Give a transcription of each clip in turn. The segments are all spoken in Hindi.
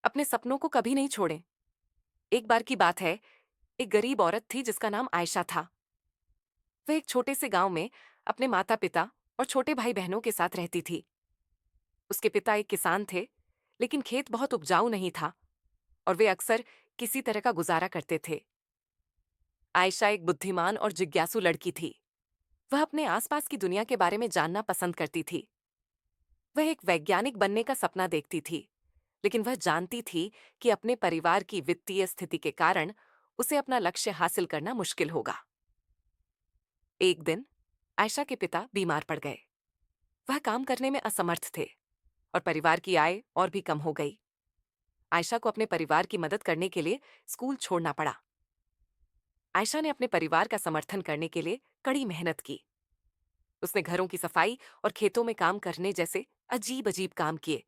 अपने सपनों को कभी नहीं छोड़ें। एक बार की बात है, एक गरीब औरत थी जिसका नाम आयशा था। वह एक छोटे से गांव में अपने माता-पिता और छोटे भाई-बहनों के साथ रहती थी। उसके पिता एक किसान थे, लेकिन खेत बहुत उपजाऊ नहीं था और वे अक्सर किसी तरह का गुजारा करते थे। आयशा एक बुद्धिमान और जिज्ञासु लड़की थी। वह अपने आसपास की दुनिया के बारे में जानना पसंद करती थी। वह एक वैज्ञानिक बनने का सपना देखती थी, लेकिन वह जानती थी कि अपने परिवार की वित्तीय स्थिति के कारण उसे अपना लक्ष्य हासिल करना मुश्किल होगा। एक दिन आयशा के पिता बीमार पड़ गए। वह काम करने में असमर्थ थे और परिवार की आय और भी कम हो गई। आयशा को अपने परिवार की मदद करने के लिए स्कूल छोड़ना पड़ा। आयशा ने अपने परिवार का समर्थन करने के लिए कड़ी मेहनत की। उसने घरों की सफाई और खेतों में काम करने जैसे अजीब अजीब काम किए।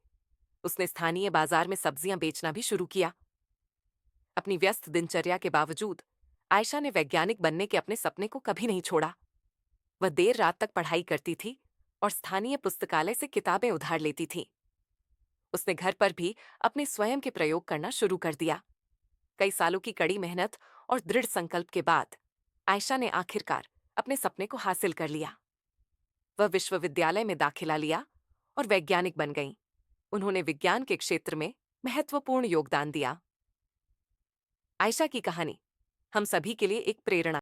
उसने स्थानीय बाजार में सब्जियां बेचना भी शुरू किया। अपनी व्यस्त दिनचर्या के बावजूद आयशा ने वैज्ञानिक बनने के अपने सपने को कभी नहीं छोड़ा। वह देर रात तक पढ़ाई करती थी और स्थानीय पुस्तकालय से किताबें उधार लेती थी। उसने घर पर भी अपने स्वयं के प्रयोग करना शुरू कर दिया। कई सालों की कड़ी मेहनत और दृढ़ संकल्प के बाद आयशा ने आखिरकार अपने सपने को हासिल कर लिया। वह विश्वविद्यालय में दाखिला लिया और वैज्ञानिक बन गईं। उन्होंने विज्ञान के क्षेत्र में महत्वपूर्ण योगदान दिया। आयशा की कहानी हम सभी के लिए एक प्रेरणा